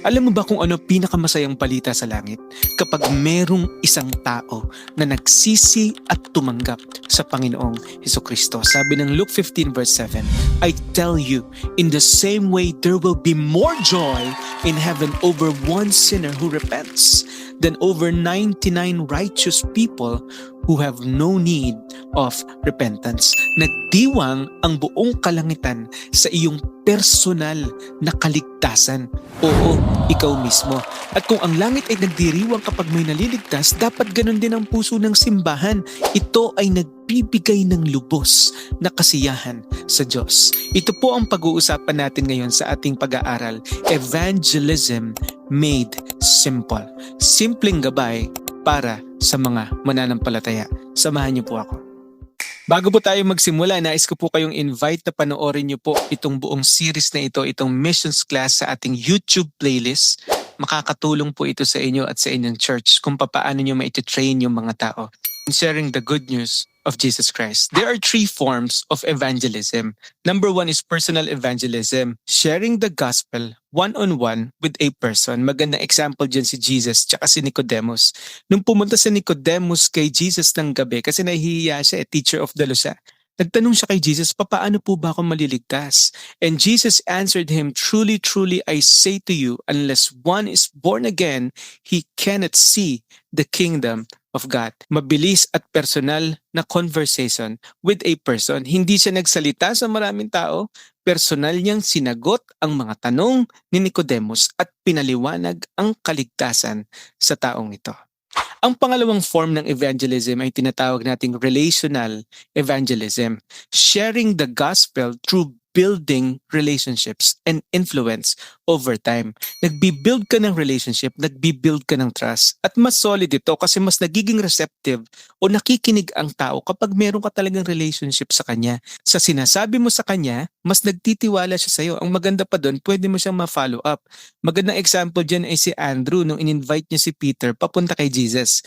Alam mo ba kung ano pinakamasayang balita sa langit? Kapag merong isang tao na nagsisi at tumanggap sa Panginoong Hesukristo. Sabi ng Luke 15 verse 7, I tell you, in the same way there will be more joy in heaven over one sinner who repents than over 99 righteous people who have no need of repentance. Nagdiwang ang buong kalangitan sa iyong personal na kaligtasan. Oo, ikaw mismo. At kung ang langit ay nagdiriwang kapag may naliligtas, dapat ganun din ang puso ng simbahan. Ito ay nagbibigay ng lubos na kasiyahan sa Diyos. Ito po ang pag-uusapan natin ngayon sa ating pag-aaral, Evangelism Made Simple. Simpleng gabay para sa mga mananampalataya. Samahan niyo po ako. Bago po tayo magsimula, nais ko po kayong invite na panoorin niyo po itong buong series na ito, itong missions class sa ating YouTube playlist. Makakatulong po ito sa inyo at sa inyong church kung paano niyo ma-train yung mga tao in sharing the good news of Jesus Christ. There are 3 forms of evangelism. Number 1 is personal evangelism, sharing the gospel one-on-one with a person. Magandang example dyan si Jesus tsaka si Nicodemus. Nung pumunta si Nicodemus kay Jesus ng gabi, kasi nahihiya siya, teacher of the law siya, nagtanong siya kay Jesus, papaano po ba ako maliligtas? And Jesus answered him, truly, truly, I say to you, unless one is born again, he cannot see the kingdom of God. Mabilis at personal na conversation with a person. Hindi siya nagsalita sa maraming tao, personal niyang sinagot ang mga tanong ni Nicodemus at pinaliwanag ang kaligtasan sa taong ito. Ang pangalawang form ng evangelism ay tinatawag nating relational evangelism, sharing the gospel through building relationships and influence over time. Nagbi-build ka ng relationship, nagbi-build ka ng trust. At mas solid ito kasi mas nagiging receptive o nakikinig ang tao kapag meron ka talagang relationship sa kanya. Sa sinasabi mo sa kanya, mas nagtitiwala siya sa iyo. Ang maganda pa doon, pwede mo siyang ma-follow up. Magandang example dyan ay si Andrew nung in-invite niya si Peter papunta kay Jesus.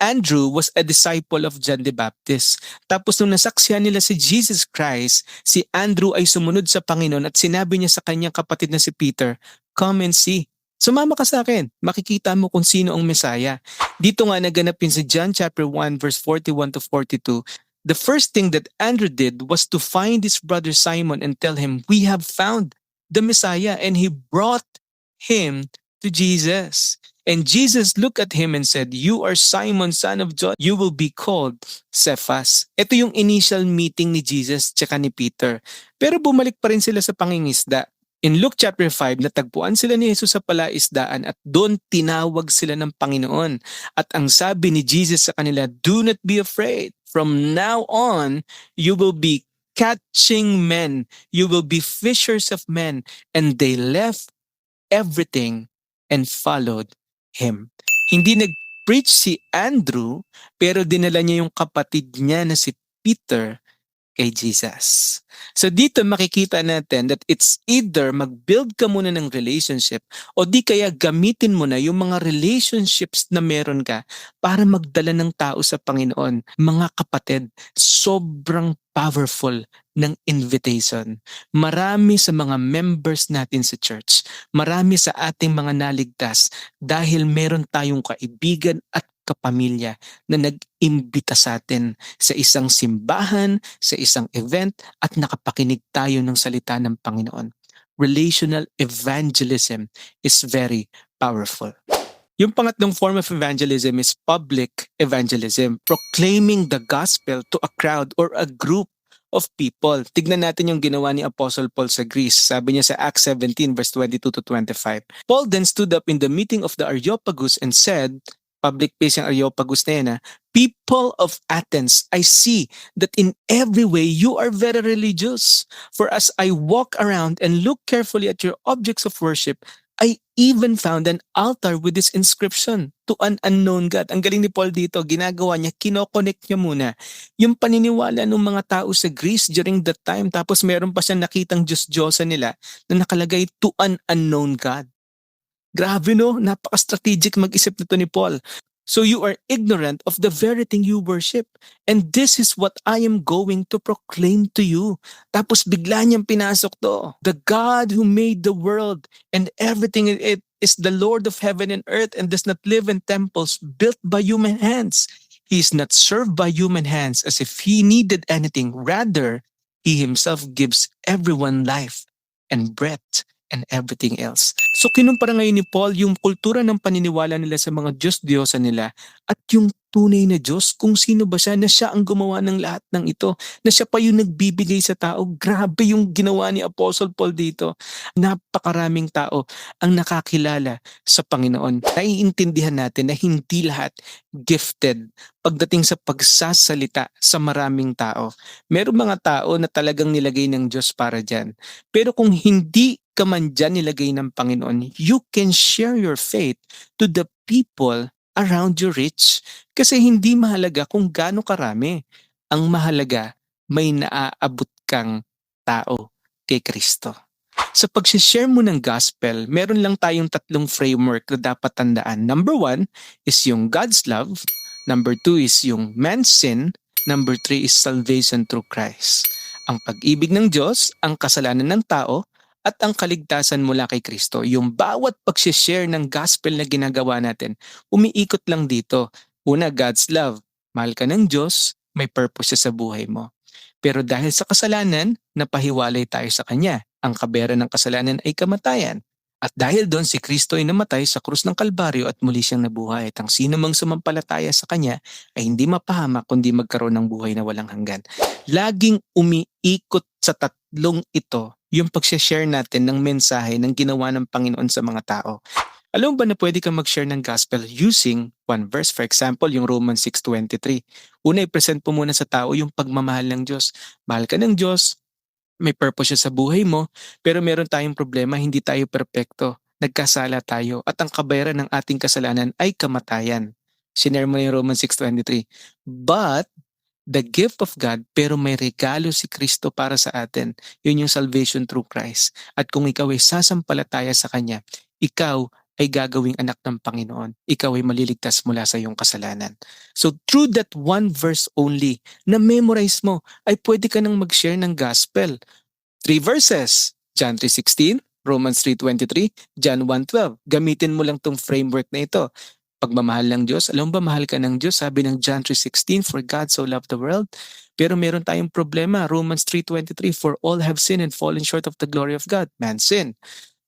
Andrew was a disciple of John the Baptist. Tapos nung nasaksihan nila si Jesus Christ, si Andrew ay sumunod sa Panginoon at sinabi niya sa kanyang kapatid na si Peter, come and see. Sumama ka sa akin, makikita mo kung sino ang Messiah. Dito nga naganapin sa John chapter 1 verse 41 to 42. The first thing that Andrew did was to find his brother Simon and tell him, we have found the Messiah, and he brought him to Jesus. And Jesus looked at him and said, you are Simon, son of John. You will be called Cephas. Ito yung initial meeting ni Jesus tsaka ni Peter. Pero bumalik pa rin sila sa pangingisda. In Luke chapter 5, natagpuan sila ni Jesus sa palaisdaan at doon tinawag sila ng Panginoon. At ang sabi ni Jesus sa kanila, do not be afraid. From now on, you will be catching men. You will be fishers of men. And they left everything and followed him. Hindi nag-preach si Andrew, pero dinala niya yung kapatid niya na si Peter kay Jesus. So dito makikita natin that it's either mag-build ka muna ng relationship o di kaya gamitin mo na yung mga relationships na meron ka para magdala ng tao sa Panginoon. Mga kapatid, sobrang powerful ng invitation. Marami sa mga members natin sa church, marami sa ating mga naligtas dahil meron tayong kaibigan at kapamilya na nag-imbita sa atin sa isang simbahan, sa isang event at nakapakinig tayo ng salita ng Panginoon. Relational evangelism is very powerful. Yung pangatlong form of evangelism is public evangelism, proclaiming the gospel to a crowd or a group of people. Tignan natin yung ginawa ni Apostle Paul sa Greece. Sabi niya sa Acts 17 verse 22 to 25. Paul then stood up in the meeting of the Areopagus and said, public place yung Areopagus na yan, people of Athens, I see that in every way you are very religious. For as I walk around and look carefully at your objects of worship, I even found an altar with this inscription, to an unknown God. Ang galing ni Paul dito, ginagawa niya, kinoconnect niya muna yung paniniwala ng mga tao sa Greece during that time. Tapos meron pa siyang nakitang Diyos-Diyosa nila na nakalagay, to an unknown God. Grabe no, napaka-strategic mag-isip nito ni Paul. So you are ignorant of the very thing you worship. And this is what I am going to proclaim to you. Tapos bigla niyang pinasok to. The God who made the world and everything in it is the Lord of heaven and earth and does not live in temples built by human hands. He is not served by human hands as if he needed anything. Rather, he himself gives everyone life and breath and everything else. So kinumpara ngayon ni Paul yung kultura ng paniniwala nila sa mga Diyos-Diyosa nila at yung tunay na Diyos, kung sino ba siya, na siya ang gumawa ng lahat ng ito, na siya pa yung nagbibigay sa tao. Grabe yung ginawa ni Apostle Paul dito. Napakaraming tao ang nakakilala sa Panginoon. Naiintindihan natin na hindi lahat gifted pagdating sa pagsasalita sa maraming tao. Merong mga tao na talagang nilagay ng Diyos para dyan. Pero kung hindi ka man dyan nilagay ng Panginoon, you can share your faith to the people around you, Rich. Kasi hindi mahalaga kung gaano karami. Ang mahalaga, may naaabot kang tao kay Kristo. Sa pag-share mo ng gospel, meron lang tayong tatlong framework na dapat tandaan. Number 1 is yung God's love. Number 2 is yung man's sin. Number 3 is salvation through Christ. Ang pag-ibig ng Diyos, ang kasalanan ng tao, at ang kaligtasan mula kay Kristo. Yung bawat pag-share ng gospel na ginagawa natin, umiikot lang dito. Una, God's love. Mahal ka ng Diyos, may purpose siya sa buhay mo. Pero dahil sa kasalanan, napahiwalay tayo sa Kanya. Ang kabera ng kasalanan ay kamatayan. At dahil doon, si Kristo ay namatay sa krus ng Kalbaryo at muli siyang nabuhay. At ang sino mang sumampalataya sa Kanya ay hindi mapahamak kundi magkaroon ng buhay na walang hanggan. Laging umiikot sa tatlong ito yung pag-share natin ng mensahe ng ginawa ng Panginoon sa mga tao. Alam mo ba na pwede kang mag-share ng gospel using one verse? For example, yung Romans 6:23. Una, i-present po muna sa tao yung pagmamahal ng Diyos. Mahal ka ng Diyos, may purpose siya sa buhay mo, pero meron tayong problema, hindi tayo perpekto. Nagkasala tayo at ang kabayaran ng ating kasalanan ay kamatayan. Sinare mo na yung Romans 6:23. But the gift of God, pero may regalo si Kristo para sa atin. Yun yung salvation through Christ. At kung ikaw ay sasampalataya sa Kanya, ikaw ay gagawing anak ng Panginoon. Ikaw ay maliligtas mula sa iyong kasalanan. So through that one verse only, na memorize mo, ay pwede ka nang mag-share ng gospel. 3 verses. John 3:16, Romans 3:23, John 1:12. Gamitin mo lang tong framework na ito. Pagmamahal ng Diyos. Alam ba, mahal ka ng Diyos? Sabi ng John 3:16, for God so loved the world. Pero meron tayong problema. Romans 3:23, for all have sinned and fallen short of the glory of God. Man sin.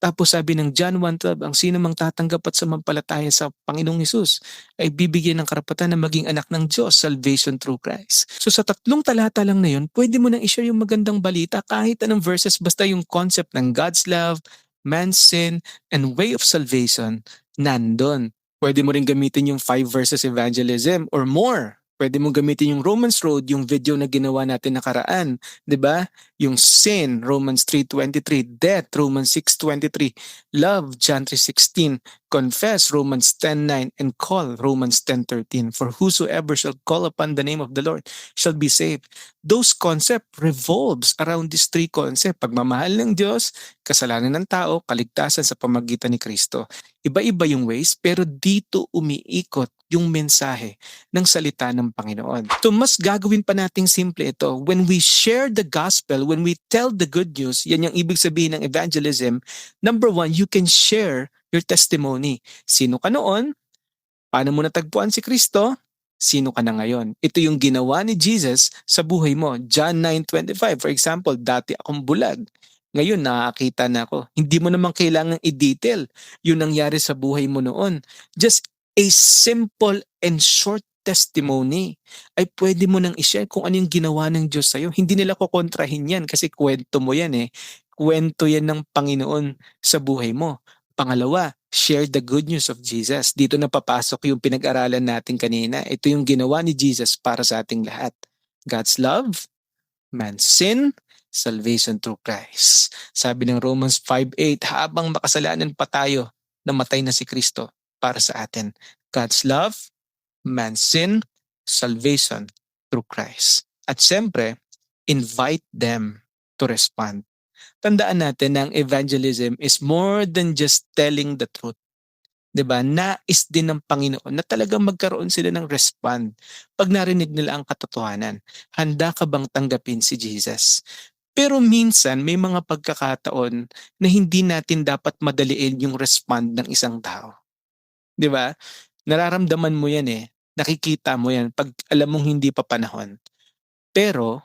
Tapos sabi ng John 1:12, ang sino mang tatanggap at sumampalataya sa Panginoong Hesus ay bibigyan ng karapatan na maging anak ng Diyos, salvation through Christ. So sa tatlong talata lang na yun, pwede mo nang i-share yung magandang balita kahit anong verses, basta yung concept ng God's love, man's sin, and way of salvation, nandun. Pwede mo rin gamitin yung 5 verses evangelism or more. Pwede mo gamitin yung Romans Road, yung video na ginawa natin nakaraan. 'Di ba? Yung sin, Romans 3:23. Death, Romans 6:23. Love, John 3:16. Confess, Romans 10:9. And call, Romans 10:13. For whosoever shall call upon the name of the Lord shall be saved. Those concept revolves around these 3 concepts. Pagmamahal ng Diyos, kasalanan ng tao, kaligtasan sa pamagitan ni Kristo. Iba-iba yung ways, pero dito umiikot yung mensahe ng salita ng Panginoon. So mas gagawin pa nating simple ito. When we share the gospel, when we tell the good news, yan yung ibig sabihin ng evangelism. Number 1, you can share your testimony. Sino ka noon? Paano mo natagpuan si Kristo? Sino ka na ngayon? Ito yung ginawa ni Jesus sa buhay mo. John 9:25, for example, dati akong bulag. Ngayon, nakakita na ako. Hindi mo naman kailangang i-detail yung nangyari sa buhay mo noon. Just a simple and short testimony ay pwede mo nang i-share kung ano yung ginawa ng Diyos sa'yo. Hindi nila kukontrahin yan kasi kwento mo yan eh. Kwento yan ng Panginoon sa buhay mo. Pangalawa, share the good news of Jesus. Dito na papasok yung pinag-aralan natin kanina. Ito yung ginawa ni Jesus para sa ating lahat. God's love, man's sin, salvation through Christ. Sabi ng Romans 5:8, habang makasalanan pa tayo, namatay na si Kristo para sa atin. God's love, man's sin, salvation through Christ. At siyempre, invite them to respond. Tandaan natin na ang evangelism is more than just telling the truth. 'Di ba? Nais din ng Panginoon na talagang magkaroon sila ng respond pag narinig nila ang katotohanan. Handa ka bang tanggapin si Jesus? Pero minsan may mga pagkakataon na hindi natin dapat madaliin yung respond ng isang tao. 'Di ba? Nararamdaman mo yan eh. Nakikita mo yan pag alam mong hindi pa panahon. Pero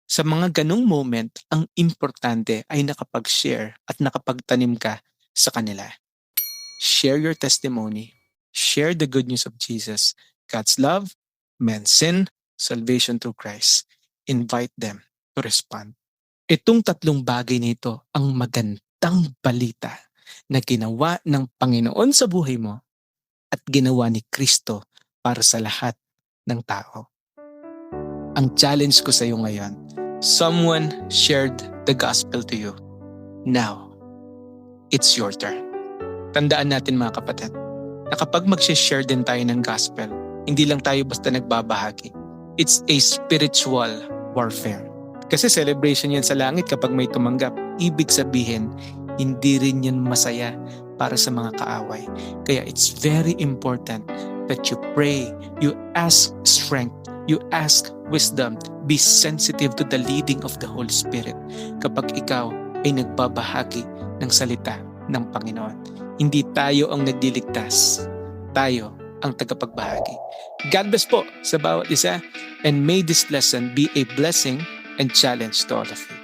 sa mga ganong moment, ang importante ay nakapag-share at nakapagtanim ka sa kanila. Share your testimony. Share the good news of Jesus, God's love, man's sin, salvation through Christ. Invite them to respond. Itong tatlong bagay nito ang magandang balita na ginawa ng Panginoon sa buhay mo at ginawa ni Kristo para sa lahat ng tao. Ang challenge ko sa iyo ngayon, someone shared the gospel to you. Now, it's your turn. Tandaan natin mga kapatid, na kapag mag-share din tayo ng gospel, hindi lang tayo basta nagbabahagi. It's a spiritual warfare. Kasi celebration yan sa langit kapag may tumanggap. Ibig sabihin, hindi rin yan masaya para sa mga kaaway. Kaya it's very important that you pray, you ask strength, you ask wisdom, be sensitive to the leading of the Holy Spirit kapag ikaw ay nagbabahagi ng salita ng Panginoon. Hindi tayo ang nagliligtas, tayo ang tagapagbahagi. God bless po sa bawat isa, and may this lesson be a blessing and challenge to all of you.